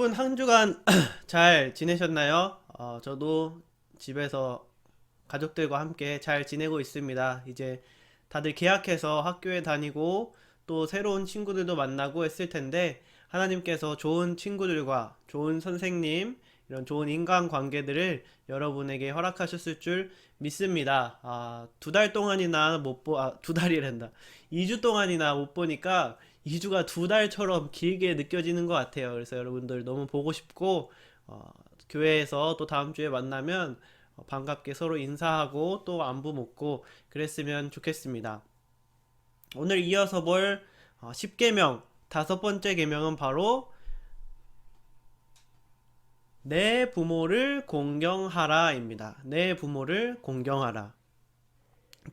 여러분 한 주간 잘 지내셨나요? 저도 집에서 가족들과 함께 잘 지내고 있습니다. 이제 다들 개학해서 학교에 다니고 또 새로운 친구들도 만나고 했을 텐데 하나님께서 좋은 친구들과 좋은 선생님, 이런 좋은 인간 관계들을 여러분에게 허락하셨을 줄 믿습니다. 두 달 동안이나 두 달이란다. 2주 동안이나 못 보니까 2주가 두 달처럼 길게 느껴지는 것 같아요. 그래서 여러분들 너무 보고 싶고, 교회에서 또 다음 주에 만나면 반갑게 서로 인사하고 또 안부 묻고 그랬으면 좋겠습니다. 오늘 이어서 볼 10계명 다섯 번째 계명은 바로 내 부모를 공경하라입니다. 내 부모를 공경하라.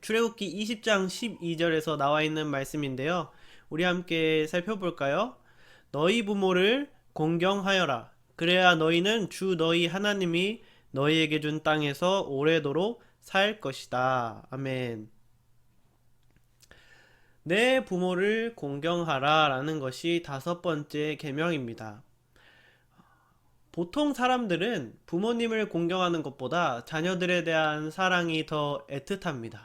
출애굽기 20장 12절에서 나와 있는 말씀인데요. 우리 함께 살펴볼까요? 너희 부모를 공경하여라. 그래야 너희는 주 너희 하나님이 너희에게 준 땅에서 오래도록 살 것이다. 아멘. 내 부모를 공경하라 라는 것이 다섯 번째 계명입니다. 보통 사람들은 부모님을 공경하는 것보다 자녀들에 대한 사랑이 더 애틋합니다.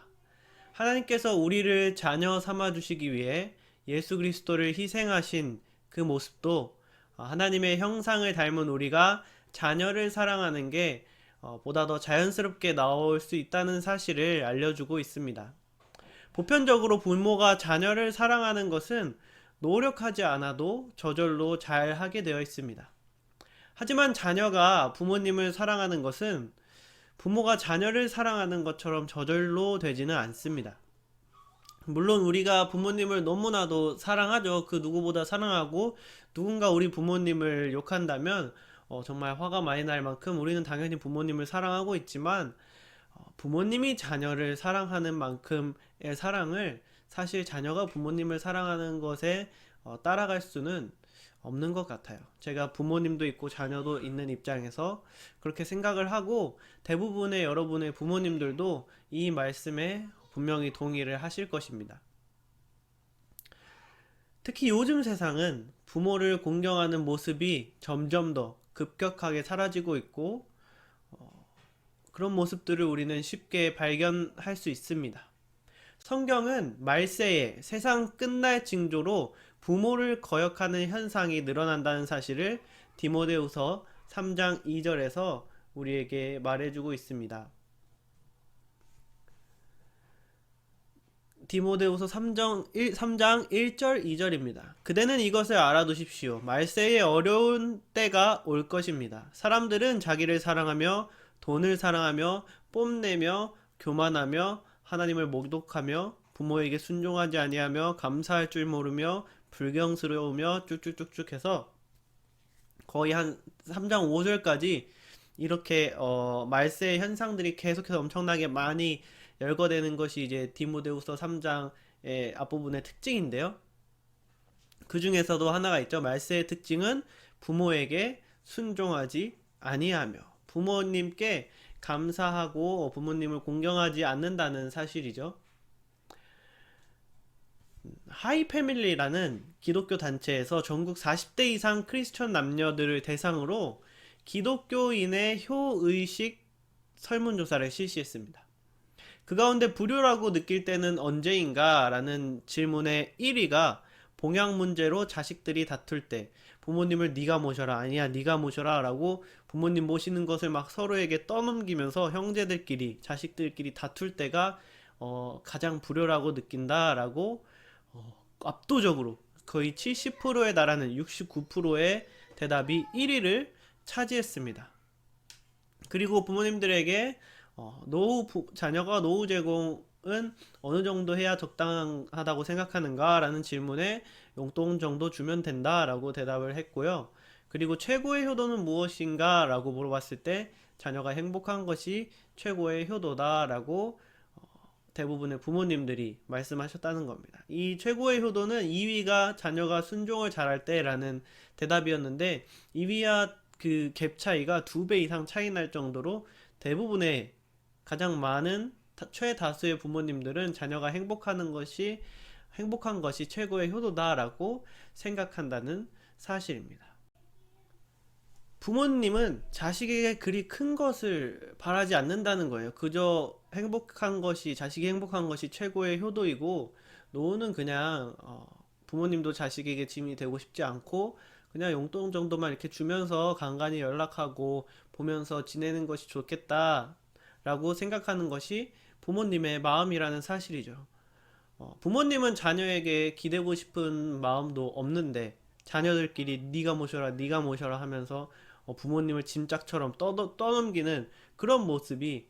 하나님께서 우리를 자녀 삼아 주시기 위해 예수 그리스도를 희생하신 그 모습도 하나님의 형상을 닮은 우리가 자녀를 사랑하는 게 보다 더 자연스럽게 나올 수 있다는 사실을 알려주고 있습니다. 보편적으로 부모가 자녀를 사랑하는 것은 노력하지 않아도 저절로 잘 하게 되어 있습니다. 하지만 자녀가 부모님을 사랑하는 것은 부모가 자녀를 사랑하는 것처럼 저절로 되지는 않습니다. 물론 우리가 부모님을 너무나도 사랑하죠. 그 누구보다 사랑하고 누군가 우리 부모님을 욕한다면 정말 화가 많이 날 만큼 우리는 당연히 부모님을 사랑하고 있지만 부모님이 자녀를 사랑하는 만큼의 사랑을 사실 자녀가 부모님을 사랑하는 것에 따라갈 수는 없는 것 같아요. 제가 부모님도 있고 자녀도 있는 입장에서 그렇게 생각을 하고 대부분의 여러분의 부모님들도 이 말씀에 분명히 동의를 하실 것입니다. 특히 요즘 세상은 부모를 공경하는 모습이 점점 더 급격하게 사라지고 있고 그런 모습들을 우리는 쉽게 발견할 수 있습니다. 성경은 말세에 세상 끝날 징조로 부모를 거역하는 현상이 늘어난다는 사실을 디모데후서 3장 2절에서 우리에게 말해주고 있습니다. 디모데후서 3장 1절 2절입니다. 그대는 이것을 알아두십시오. 말세에 어려운 때가 올 것입니다. 사람들은 자기를 사랑하며 돈을 사랑하며 뽐내며 교만하며 하나님을 모독하며 부모에게 순종하지 아니하며 감사할 줄 모르며 불경스러우며 쭉쭉쭉쭉 해서 거의 한 3장 5절까지 이렇게 말세의 현상들이 계속해서 엄청나게 많이 열거되는 것이 이제 디모데후서 3장의 앞부분의 특징인데요. 그 중에서도 하나가 있죠. 말세의 특징은 부모에게 순종하지 아니하며 부모님께 감사하고 부모님을 공경하지 않는다는 사실이죠. 하이패밀리라는 기독교 단체에서 전국 40대 이상 크리스천 남녀들을 대상으로 기독교인의 효의식 설문조사를 실시했습니다. 그 가운데 불효라고 느낄 때는 언제인가? 라는 질문의 1위가 봉양 문제로 자식들이 다툴 때 부모님을 네가 모셔라 아니야 네가 모셔라 라고 부모님 모시는 것을 막 서로에게 떠넘기면서 형제들끼리 자식들끼리 다툴 때가 가장 불효라고 느낀다라고 압도적으로 거의 70%에 달하는 69%의 대답이 1위를 차지했습니다. 그리고 부모님들에게 자녀가 노후 제공은 어느 정도 해야 적당하다고 생각하는가? 라는 질문에 용돈 정도 주면 된다 라고 대답을 했고요. 그리고 최고의 효도는 무엇인가? 라고 물어봤을 때 자녀가 행복한 것이 최고의 효도다 라고 대부분의 부모님들이 말씀하셨다는 겁니다. 이 최고의 효도는 2위가 자녀가 순종을 잘할 때 라는 대답이었는데 2위와 그 갭 차이가 2배 이상 차이 날 정도로 대부분의 가장 많은 최다수의 부모님들은 자녀가 행복한 것이 최고의 효도다라고 생각한다는 사실입니다. 부모님은 자식에게 그리 큰 것을 바라지 않는다는 거예요. 그저 행복한 것이, 자식이 행복한 것이 최고의 효도이고, 노는 그냥, 부모님도 자식에게 짐이 되고 싶지 않고, 그냥 용돈 정도만 이렇게 주면서 간간히 연락하고 보면서 지내는 것이 좋겠다라고 생각하는 것이 부모님의 마음이라는 사실이죠. 부모님은 자녀에게 기대고 싶은 마음도 없는데 자녀들끼리 네가 모셔라 네가 모셔라 하면서 부모님을 짐짝처럼 떠넘기는 그런 모습이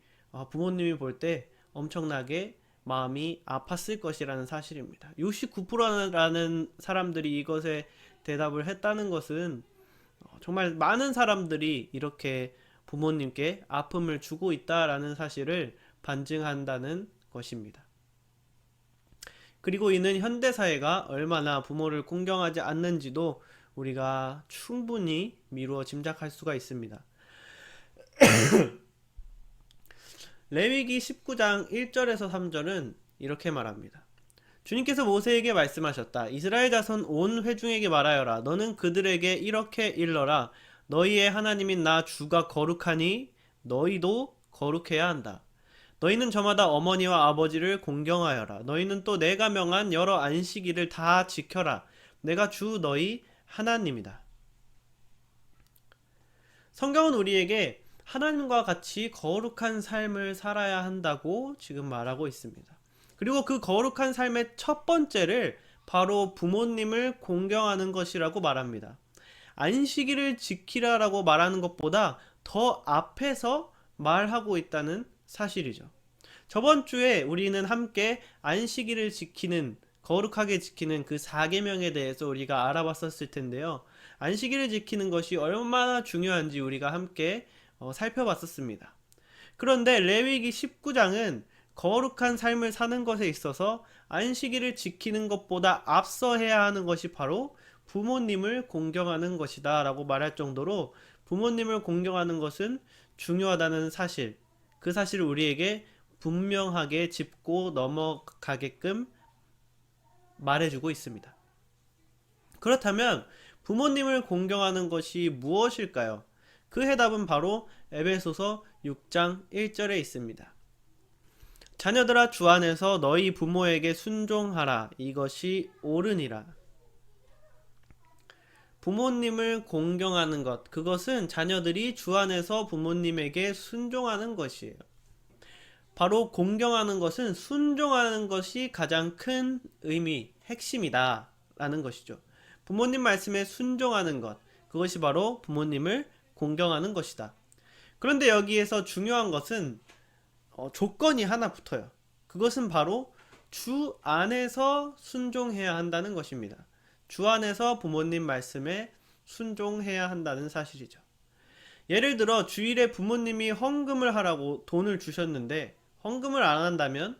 부모님이 볼 때 엄청나게 마음이 아팠을 것이라는 사실입니다. 69%라는 사람들이 이것에 대답을 했다는 것은 정말 많은 사람들이 이렇게 부모님께 아픔을 주고 있다라는 사실을 반증한다는 것입니다. 그리고 이는 현대사회가 얼마나 부모를 공경하지 않는지도 우리가 충분히 미루어 짐작할 수가 있습니다. 레위기 19장 1절에서 3절은 이렇게 말합니다. 주님께서 모세에게 말씀하셨다. 이스라엘 자손 온 회중에게 말하여라. 너는 그들에게 이렇게 일러라. 너희의 하나님인 나 주가 거룩하니 너희도 거룩해야 한다. 너희는 저마다 어머니와 아버지를 공경하여라. 너희는 또 내가 명한 여러 안식일을 다 지켜라. 내가 주 너희 하나님이다. 성경은 우리에게 하나님과 같이 거룩한 삶을 살아야 한다고 지금 말하고 있습니다. 그리고 그 거룩한 삶의 첫 번째를 바로 부모님을 공경하는 것이라고 말합니다. 안식일을 지키라라고 말하는 것보다 더 앞에서 말하고 있다는 사실이죠. 저번 주에 우리는 함께 안식일을 지키는, 거룩하게 지키는 그 4계명에 대해서 우리가 알아봤었을 텐데요. 안식일을 지키는 것이 얼마나 중요한지 우리가 함께 살펴봤었습니다. 그런데 레위기 19장은 거룩한 삶을 사는 것에 있어서 안식일을 지키는 것보다 앞서 해야 하는 것이 바로 부모님을 공경하는 것이다 라고 말할 정도로 부모님을 공경하는 것은 중요하다는 사실, 그 사실을 우리에게 분명하게 짚고 넘어가게끔 말해주고 있습니다. 그렇다면 부모님을 공경하는 것이 무엇일까요? 그 해답은 바로 에베소서 6장 1절에 있습니다. 자녀들아 주 안에서 너희 부모에게 순종하라. 이것이 옳으니라. 부모님을 공경하는 것, 그것은 자녀들이 주 안에서 부모님에게 순종하는 것이에요. 바로 공경하는 것은 순종하는 것이 가장 큰 의미, 핵심이다 라는 것이죠. 부모님 말씀에 순종하는 것, 그것이 바로 부모님을 공경하는 것이다. 그런데 여기에서 중요한 것은 조건이 하나 붙어요. 그것은 바로 주 안에서 순종해야 한다는 것입니다. 주 안에서 부모님 말씀에 순종해야 한다는 사실이죠. 예를 들어 주일에 부모님이 헌금을 하라고 돈을 주셨는데 헌금을 안 한다면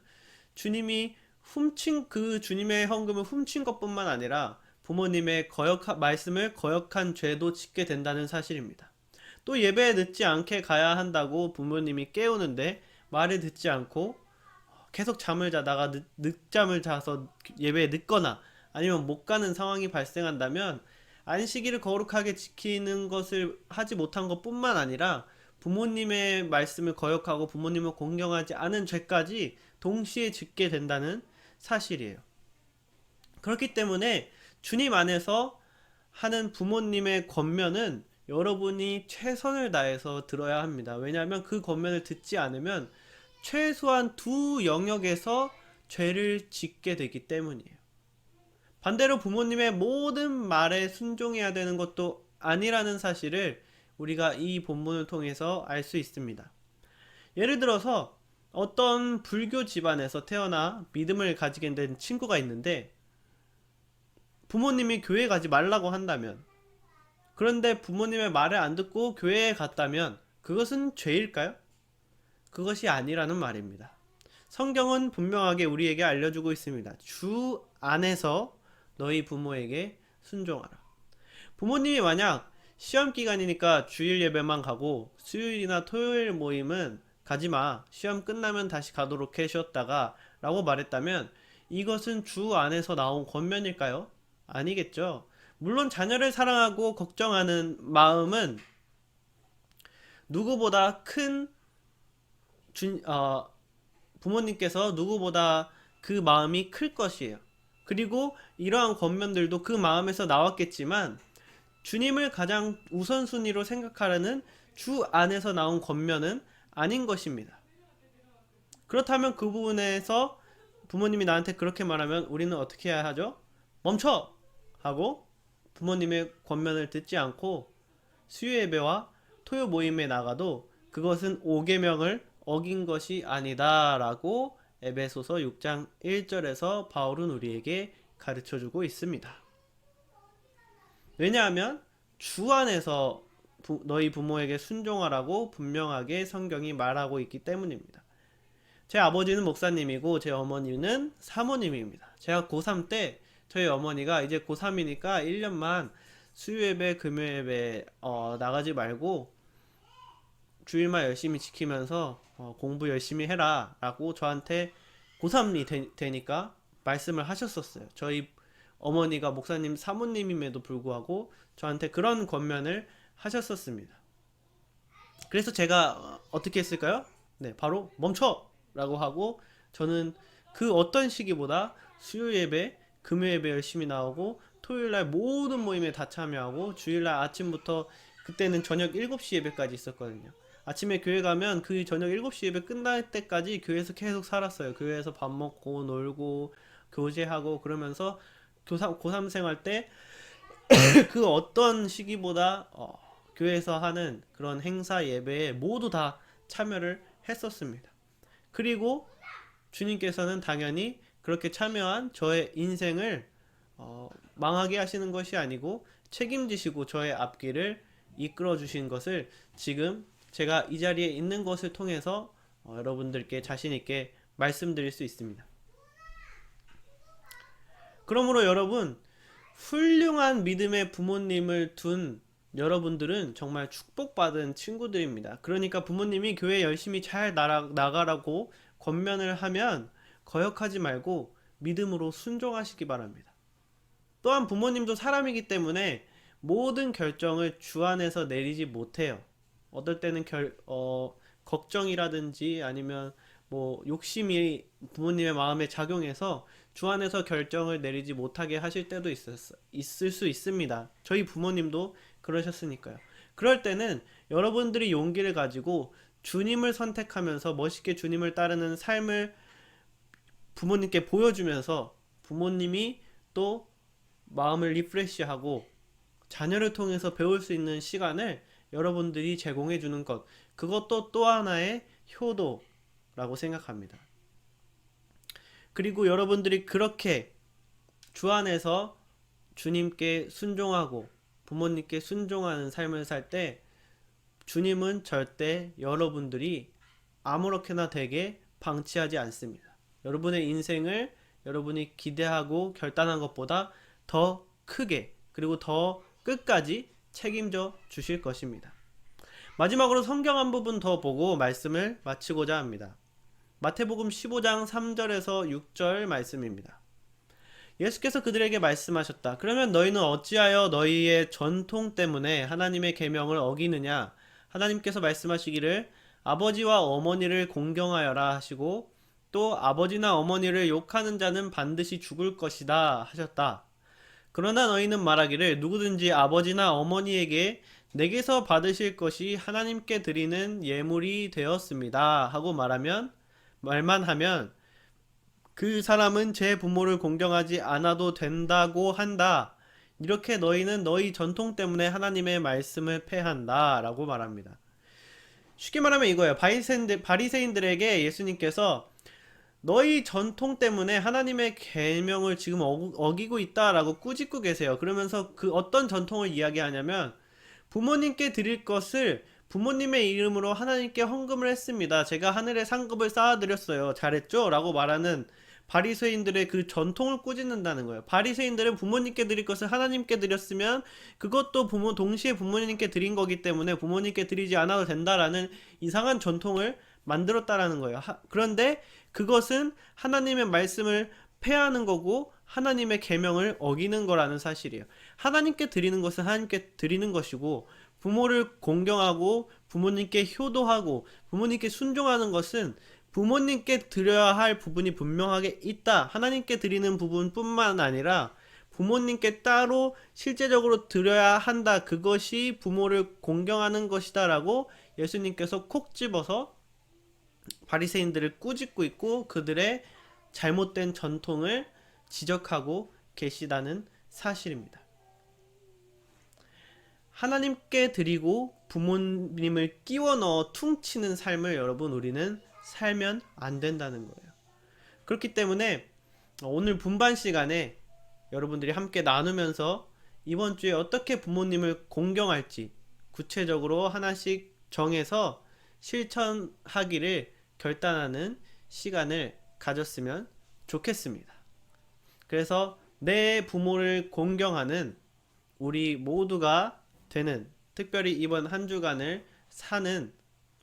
주님이 주님의 헌금을 훔친 것뿐만 아니라 부모님의 말씀을 거역한 죄도 짓게 된다는 사실입니다. 또 예배에 늦지 않게 가야 한다고 부모님이 깨우는데 말을 듣지 않고 계속 잠을 자다가 늦잠을 자서 예배에 늦거나 아니면 못 가는 상황이 발생한다면 안식일을 거룩하게 지키는 것을 하지 못한 것뿐만 아니라 부모님의 말씀을 거역하고 부모님을 공경하지 않은 죄까지 동시에 짓게 된다는 사실이에요. 그렇기 때문에 주님 안에서 하는 부모님의 권면은 여러분이 최선을 다해서 들어야 합니다. 왜냐하면 그 권면을 듣지 않으면 최소한 두 영역에서 죄를 짓게 되기 때문이에요. 반대로 부모님의 모든 말에 순종해야 되는 것도 아니라는 사실을 우리가 이 본문을 통해서 알 수 있습니다. 예를 들어서 어떤 불교 집안에서 태어나 믿음을 가지게 된 친구가 있는데 부모님이 교회 가지 말라고 한다면, 그런데 부모님의 말을 안 듣고 교회에 갔다면 그것은 죄일까요? 그것이 아니라는 말입니다. 성경은 분명하게 우리에게 알려주고 있습니다. 주 안에서 너희 부모에게 순종하라. 부모님이 만약 시험 기간이니까 주일 예배만 가고 수요일이나 토요일 모임은 가지마, 시험 끝나면 다시 가도록 해 쉬었다가 라고 말했다면 이것은 주 안에서 나온 권면일까요? 아니겠죠. 물론 자녀를 사랑하고 걱정하는 마음은 누구보다 큰 부모님께서 누구보다 그 마음이 클 것이에요. 그리고 이러한 권면들도 그 마음에서 나왔겠지만 주님을 가장 우선순위로 생각하라는 주 안에서 나온 권면은 아닌 것입니다. 그렇다면 그 부분에서 부모님이 나한테 그렇게 말하면 우리는 어떻게 해야 하죠? 멈춰! 하고 부모님의 권면을 듣지 않고 수요 예배와 토요 모임에 나가도 그것은 5계명을 어긴 것이 아니다 라고 에베소서 6장 1절에서 바울은 우리에게 가르쳐주고 있습니다. 왜냐하면 주 안에서 너희 부모에게 순종하라고 분명하게 성경이 말하고 있기 때문입니다. 제 아버지는 목사님이고 제 어머니는 사모님입니다. 제가 고3 때 저희 어머니가 이제 고3이니까 1년만 수요예배, 금요예배 나가지 말고 주일만 열심히 지키면서 공부 열심히 해라 라고 저한테 고3이 되니까 말씀을 하셨었어요. 저희 어머니가 목사님 사모님임에도 불구하고 저한테 그런 권면을 하셨었습니다. 그래서 제가 어떻게 했을까요? 네, 바로 멈춰! 라고 하고 저는 그 어떤 시기보다 수요 예배, 금요 예배 열심히 나오고 토요일날 모든 모임에 다 참여하고 주일날 아침부터 그때는 저녁 7시 예배까지 있었거든요. 아침에 교회 가면 그 저녁 7시 예배 끝날 때까지 교회에서 계속 살았어요. 교회에서 밥 먹고 놀고 교제하고 그러면서 고3 생활 때 그 어떤 시기보다 교회에서 하는 그런 행사 예배에 모두 다 참여를 했었습니다. 그리고 주님께서는 당연히 그렇게 참여한 저의 인생을 망하게 하시는 것이 아니고 책임지시고 저의 앞길을 이끌어 주신 것을 지금 제가 이 자리에 있는 것을 통해서 여러분들께 자신 있게 말씀드릴 수 있습니다. 그러므로 여러분, 훌륭한 믿음의 부모님을 둔 여러분들은 정말 축복받은 친구들입니다. 그러니까 부모님이 교회 열심히 잘 나가라고 권면을 하면 거역하지 말고 믿음으로 순종하시기 바랍니다. 또한 부모님도 사람이기 때문에 모든 결정을 주 안에서 내리지 못해요. 어떨 때는 걱정이라든지 아니면 뭐 욕심이 부모님의 마음에 작용해서 주 안에서 결정을 내리지 못하게 하실 때도 있을 수 있습니다. 저희 부모님도 그러셨으니까요. 그럴 때는 여러분들이 용기를 가지고 주님을 선택하면서 멋있게 주님을 따르는 삶을 부모님께 보여주면서 부모님이 또 마음을 리프레시하고 자녀를 통해서 배울 수 있는 시간을 여러분들이 제공해 주는 것, 그것도 또 하나의 효도라고 생각합니다. 그리고 여러분들이 그렇게 주 안에서 주님께 순종하고 부모님께 순종하는 삶을 살 때 주님은 절대 여러분들이 아무렇게나 되게 방치하지 않습니다. 여러분의 인생을 여러분이 기대하고 결단한 것보다 더 크게 그리고 더 끝까지 책임져 주실 것입니다. 마지막으로 성경 한 부분 더 보고 말씀을 마치고자 합니다. 마태복음 15장 3절에서 6절 말씀입니다. 예수께서 그들에게 말씀하셨다. 그러면 너희는 어찌하여 너희의 전통 때문에 하나님의 계명을 어기느냐? 하나님께서 말씀하시기를 아버지와 어머니를 공경하여라 하시고 또 아버지나 어머니를 욕하는 자는 반드시 죽을 것이다 하셨다. 그러나 너희는 말하기를 누구든지 아버지나 어머니에게 내게서 받으실 것이 하나님께 드리는 예물이 되었습니다 하고 말만 하면 그 사람은 제 부모를 공경하지 않아도 된다고 한다. 이렇게 너희는 너희 전통 때문에 하나님의 말씀을 패한다 라고 말합니다. 쉽게 말하면 이거예요. 바리새인들에게 예수님께서 너희 전통 때문에 하나님의 계명을 지금 어기고 있다라고 꾸짖고 계세요. 그러면서 그 어떤 전통을 이야기하냐면 부모님께 드릴 것을 부모님의 이름으로 하나님께 헌금을 했습니다. 제가 하늘에 상급을 쌓아드렸어요. 잘했죠? 라고 말하는 바리새인들의 그 전통을 꾸짖는다는 거예요. 바리새인들은 부모님께 드릴 것을 하나님께 드렸으면 그것도 동시에 부모님께 드린 거기 때문에 부모님께 드리지 않아도 된다라는 이상한 전통을 만들었다라는 거예요. 그런데 그것은 하나님의 말씀을 폐하는 거고 하나님의 계명을 어기는 거라는 사실이에요. 하나님께 드리는 것은 하나님께 드리는 것이고 부모를 공경하고 부모님께 효도하고 부모님께 순종하는 것은 부모님께 드려야 할 부분이 분명하게 있다. 하나님께 드리는 부분뿐만 아니라 부모님께 따로 실제적으로 드려야 한다. 그것이 부모를 공경하는 것이다라고 예수님께서 콕 집어서 바리새인들을 꾸짖고 있고 그들의 잘못된 전통을 지적하고 계시다는 사실입니다. 하나님께 드리고 부모님을 끼워 넣어 퉁치는 삶을 여러분 우리는 살면 안 된다는 거예요. 그렇기 때문에 오늘 분반 시간에 여러분들이 함께 나누면서 이번 주에 어떻게 부모님을 공경할지 구체적으로 하나씩 정해서 실천하기를 결단하는 시간을 가졌으면 좋겠습니다. 그래서 내 부모를 공경하는 우리 모두가 되는, 특별히 이번 한 주간을 사는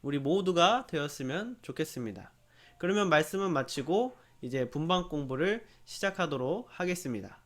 우리 모두가 되었으면 좋겠습니다. 그러면 말씀은 마치고 이제 분반 공부를 시작하도록 하겠습니다.